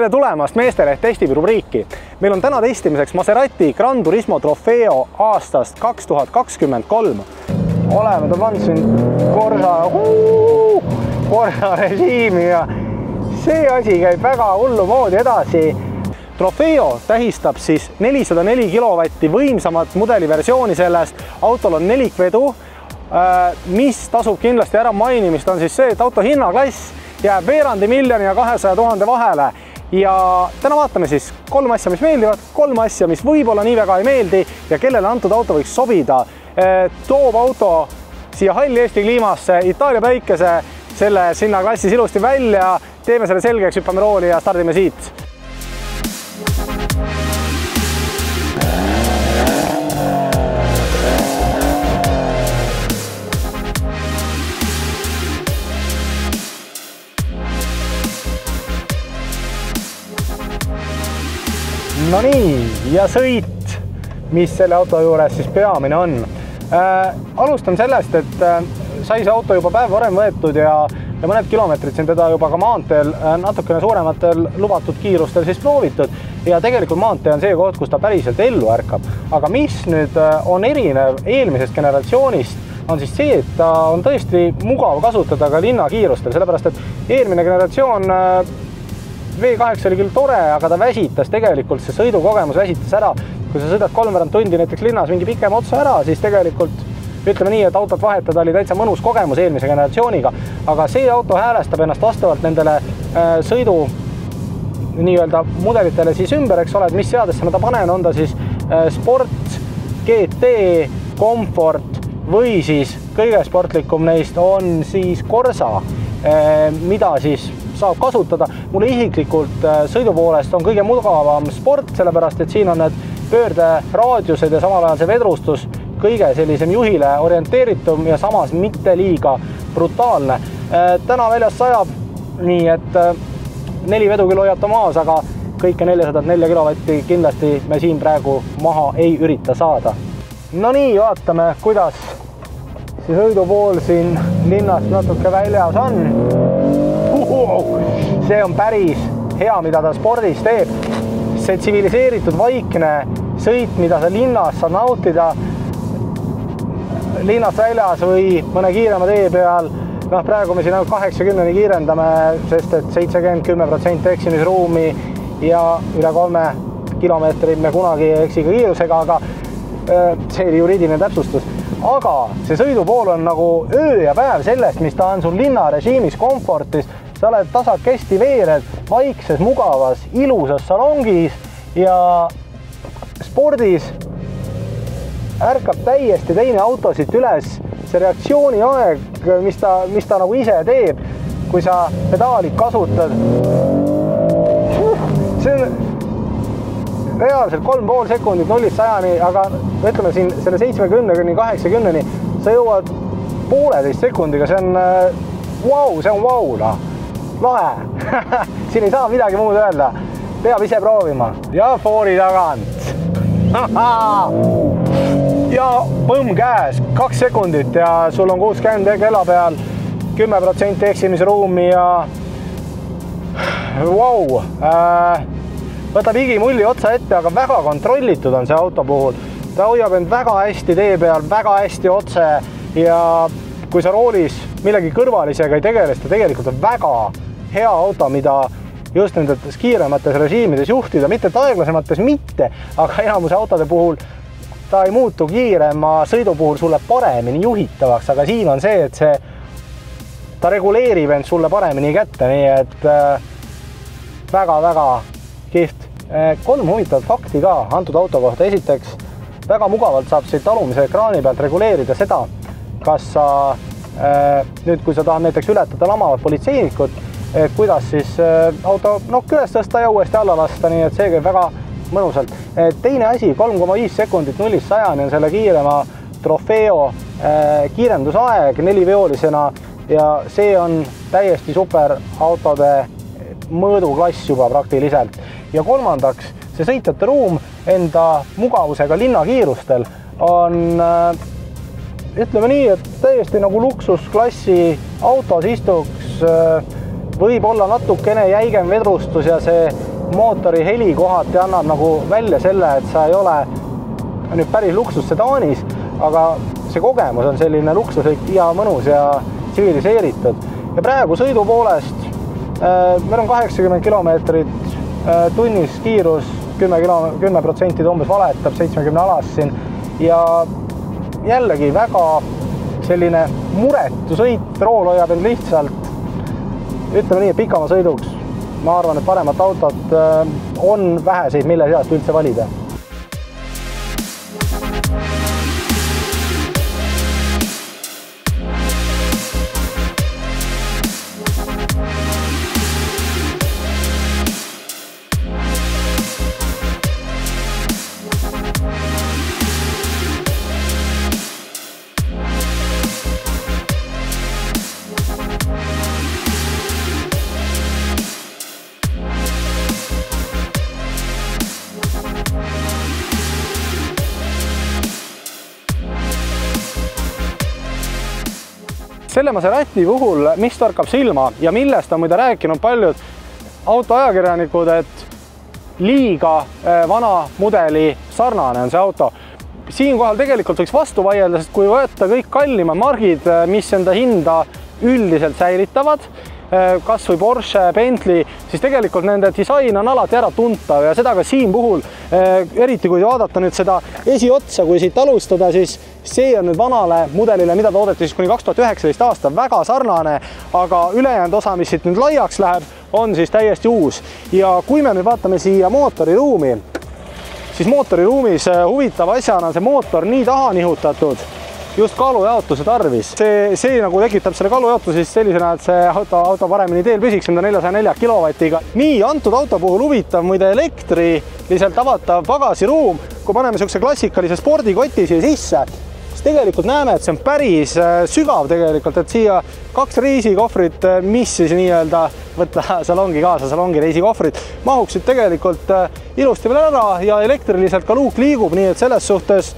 Tere tulemast Meesteleht testibi rubriiki. Meil on täna testimiseks Maserati Gran Turismo Trofeo aastast 2023. Oleme pannud siin Corsa režiimi ja see asi käib väga hullu moodi edasi. Trofeo tähistab siis 404 kilovatti võimsamat mudeliversiooni sellest. Autol on nelikvedu, mis tasub kindlasti ära mainimist, on siis see, et auto hinnaklass jääb veerandi miljoni ja 200 000 vahele. Ja täna vaatame siis 3 asja, mis meeldivad, 3 asja, mis võib-olla nii väga ei meeldi ja kellele antud auto võiks sobida. Toob auto siia halli Eesti kliimasse, Itaalia päikese, selle sinna klassis ilusti välja. Teeme selle selgeks, hüppame rooli ja stardime siit. No nii, ja sõit, mis selle auto juures siis peamine on. Alustan sellest, et sai see auto juba päev varem võetud ja mõned kilomeetrid siin teda juba ka maanteel natukene suurematel lubatud kiirustel siis proovitud. Ja tegelikult maantee on see koht, kus ta päriselt ellu ärkab. Aga mis nüüd on erinev eelmisest generatsioonist, on siis see, et ta on tõesti mugav kasutada ka linnakiirustel, sellepärast et eelmine generatsioon V8 oli küll tore, aga ta väsitas tegelikult, see sõidukogemus väsitas ära. Kui sa sõidad 3 tundi näiteks linnas mingi pikem otsa ära, siis tegelikult ütleme nii, et autot vahetada oli täitsa mõnus kogemus eelmise generatsiooniga. Aga see auto häälestab ennast vastavalt nendele sõidu nii-öelda mudelitele siis ümber, eks ole, et mis seadesse ma ta panen, on ta siis sport, GT, komfort või siis kõige sportlikum neist on siis Corsa, mida siis saab kasutada. Mulle isiklikult sõidu poolest on kõige mugavam sport, sellepärast et siin on need pöörderaadiused ja samal ajal see vedrustus kõige sellisem juhile orienteeritum ja samas mitte liiga brutaalne. Täna väljas sajab nii, et 4 vedu küll hoiata maas, aga kõike 404 kilovatti kindlasti me siin praegu maha ei ürita saada. No nii, vaatame, kuidas see sõidupool siin linnast natuke väljas on. See on päris hea, mida ta spordis teeb. See tsiviliseeritud vaikne sõit, mida sa linnas saad nautida linnast väljas või mõne kiirema tee peal. Praegu me siin 80 kiirendame, sest et 70-10% eksimisruumi ja üle 3 kilomeetri me kunagi ei eksi ka kiirusega, aga see oli juriidiline täpsustus. Aga see sõidupool on nagu öö ja päev sellest, mis ta on sul linnarežiimis, komfortis. Sa oled tasakesti veered, vaikses, mugavas, ilusas salongis ja spordis ärkab täiesti teine auto siit üles. See reaktsiooni aeg, mis ta nagu ise teeb, kui sa pedaali kasutad. See on reaalselt 3,5 sekundit 0-100-ni, aga ütleme siin selle 70-80-ni sa jõuad 1,5 sekundiga, see on wow. Lahe. Siin ei saa midagi muud öelda. Peab ise proovima. Ja foori tagant. Ja põmm käes. 2 sekundit ja sul on 60 kella peal 10% eksimisruumi ja wow. Võtab higimulli otsa ette, aga väga kontrollitud on see auto puhul. Ta hoiab end väga hästi tee peal, väga hästi otse ja kui sa roolis millegi kõrvalisega ei tegele, ta tegelikult on väga hea auto, mida just nendes kiiremates režiimides juhtida, mitte aeglasemates mitte, aga enamuse autode puhul ta ei muutu kiirema sõidu puhul sulle paremini juhitavaks, aga siin on see, et ta reguleerib end sulle paremini kätte, nii et väga-väga kihvt. 3 huvitavat fakti ka antud auto kohta. Esiteks, väga mugavalt saab siit alumise ekraani pealt reguleerida seda, kas sa nüüd, kui sa tahad näiteks ületada lamavat politseinikut, et kuidas siis auto nokk üles tõsta ja uuesti alla lasta, nii et see käib väga mõnusalt. Teine asi, 3,5 sekundit 0-100-ni on selle kiirema Trofeo kiirendusaeg 4-veolisena ja see on täiesti super autode mõõduklass juba praktiliselt. Ja kolmandaks, see sõitjate ruum enda mugavusega linnakiirustel on ütleme nii, et täiesti nagu luksusklassi autos istuks, võib olla natukene jäigem vedrustus ja see mootori heli kohati annab nagu välja selle, et sa ei ole nüüd päris luksussedaanis, aga see kogemus on selline luksuslik ja mõnus ja tsiviliseeritud. Ja praegu sõidu poolest meil on 80 kilomeetrit tunnis kiirus, 10% umbes valetab, 70 alas siin ja jällegi väga selline muretu sõit, rool hoiab end lihtsalt, ütleme nii, et pikama sõiduks. Ma arvan, et paremat autot on väheseid, mille seast üldse valida. Selle Maserati puhul, mis torkab silma ja millest on muide rääkinud paljud autoajakirjanikud, et liiga vana mudeli sarnane on see auto. Siinkohal tegelikult võiks vastu vaielda, sest kui võtta kõik kallimad margid, mis enda hinda üldiselt säilitavad, kas või Porsche, Bentley, siis tegelikult nende disain on alati ära tuntav ja seda ka siin puhul, eriti kui vaadata nüüd seda esiotsa, kui siit alustada, siis see on nüüd vanale mudelile, mida toodeti siis kuni 2019 aasta, väga sarnane, aga ülejäänud osa, mis siit nüüd laiaks läheb, on siis täiesti uus. Ja kui me nüüd vaatame siia mootoriruumi, siis mootoriruumis huvitav asjana on see mootor nii taha nihutatud, just kaalujaotuse tarvis. See nagu tekitab selle kaalujaotuse siis sellisena, et see auto paremini teel püsiks, 404 kilovatiga. Nii, antud auto puhul huvitav muide elektriliselt avatav pagasiruum, kui paneme niisuguse klassikalise spordikoti siia sisse, siis tegelikult näeme, et see on päris sügav tegelikult, et siia 2 reisikohvrit, mis siis nii-öelda võtta salongi kaasa, salongi reisikohvrit, mahuksid tegelikult ilusti veel ära ja elektriliselt ka luuk liigub, nii et selles suhtes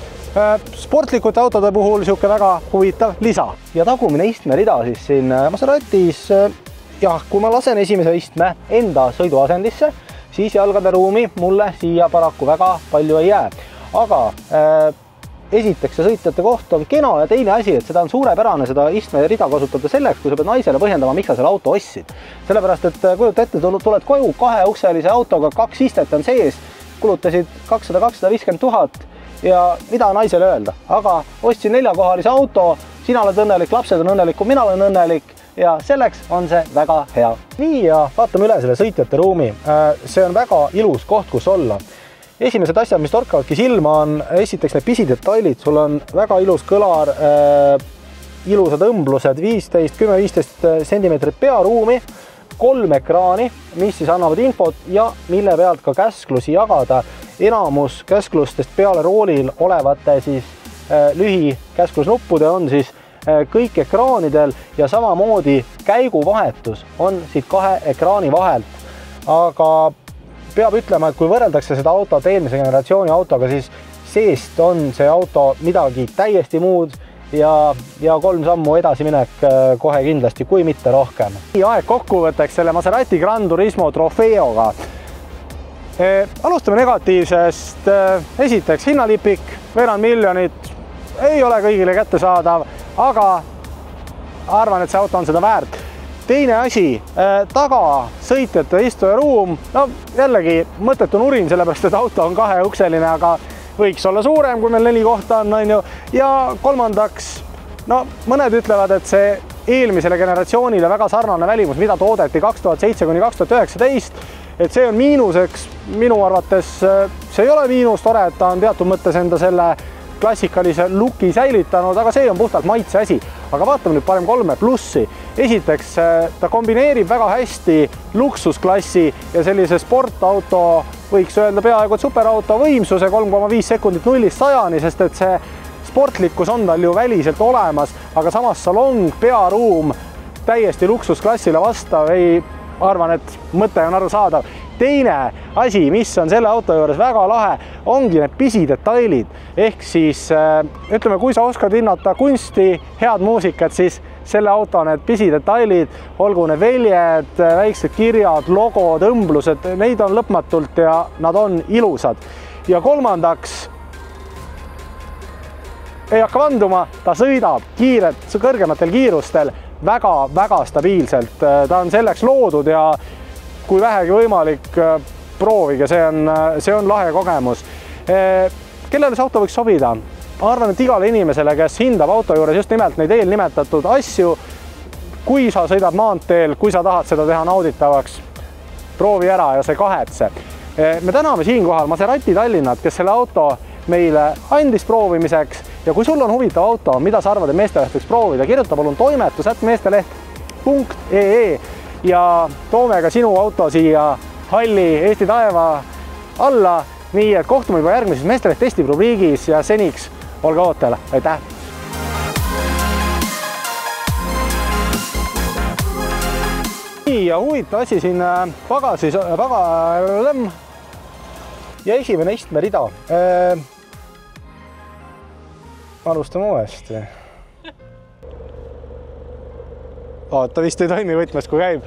sportlikute autode puhul niisugune väga huvitav lisa. Ja tagumine istmerida siis siin Maseratis, jah, kui ma lasen esimese istme enda sõiduasendisse, siis jalgade ruumi mulle siia paraku väga palju ei jää. Aga esiteks see sõitjate koht on kena ja teine asi, et seda on suurepärane seda istmerida kasutada selleks, kui sa pead naisele põhjendama, miks sa selle auto ostsid. Sellepärast, et kujuta ette, tuled koju 2-ukselise autoga, 2 istet on sees, kulutasid 200-250 000 ja mida naisele öelda, aga ostsin 4-kohalise auto, sina oled õnnelik, lapsed on õnnelikud, mina olen õnnelik ja selleks on see väga hea. Nii ja vaatame üle selle sõitjate ruumi. See on väga ilus koht, kus olla. Esimesed asjad, mis torkavadki silma on esiteks need pisidetailid, sul on väga ilus kõlar, ilusad õmblused, 10-15 centimeetrit pearuumi, 3 ekraani, mis siis annavad infot ja mille pealt ka käsklusi jagada. Enamus käsklustest peale roolil olevate siis lühikäsklusnuppude on siis kõik ekraanidel ja samamoodi käiguvahetus on siit 2 ekraani vahelt. Aga peab ütlema, et kui võrreldakse seda autot eelmise generatsiooni autoga, siis seest on see auto midagi täiesti muud ja 3 sammu edasiminek kohe kindlasti, kui mitte rohkem. Aeg kokkuvõtteks selle Maserati Gran Turismo Trofeoga. Alustame negatiivsest. Esiteks hinnalipik, veerand miljonit, ei ole kõigile kättesaadav, aga arvan, et see auto on seda väärt. Teine asi, taga sõitjate istujaruum, no jällegi mõttetu nurin, sellepärast et auto on 2-ukseline, aga võiks olla suurem, kui meil 4 kohta on ju. Ja kolmandaks, no mõned ütlevad, et see eelmisele generatsioonile väga sarnane välimus, mida toodeti 2007–2019, et see on miinuseks. Minu arvates see ei ole miinus, tore, et ta on teatud mõttes enda selle klassikalise looki säilitanud, aga see on puhtalt maitse asi. Aga vaatame nüüd parem 3 plussi. Esiteks, ta kombineerib väga hästi luksusklassi ja sellise sportauto, võiks öelda peaaegu superauto võimsuse 3,5 sekundit 0-100-ni, sest et see sportlikkus on tal ju väliselt olemas, aga samas salong, pearuum täiesti luksusklassile vastav, ei arvan, et mõte on arusaadav. Teine asi, mis on selle auto juures väga lahe, ongi need pisidetailid. Ehk siis, ütleme, kui sa oskad hinnata kunsti, head muusikat, siis selle auto need pisidetailid, olgu need väljed, väiksed kirjad, logod, õmblused, neid on lõpmatult ja nad on ilusad. Ja kolmandaks, ei hakka vanduma, ta sõidab kiiret, kõrgematel kiirustel väga-väga stabiilselt. Ta on selleks loodud ja kui vähegi võimalik, proovige, see on lahe kogemus. Kellele see auto võiks sobida? Ma arvan, et igale inimesele, kes hindab auto juures just nimelt neid eelnimetatud asju, kui sa sõidad maanteel, kui sa tahad seda teha nauditavaks, proovi ära ja see kahetse. Me täname siinkohal Maserati Tallinnat, kes selle auto meile andis proovimiseks ja kui sul on huvitav auto, mida sa arvad, et Meesteleht võiks proovida, kirjuta palun toimetus@meesteleht.ee ja toome ka sinu auto siia halli Eesti taeva alla, nii et kohtume juba järgmises Meesteleht testib rubriigis ja seniks olge ootel, aitäh! Nii ja huvitav asi siin pagasis ja esimene istmerida. Alustame uuesti. Ta vist ei toimi võtmes, kui käib.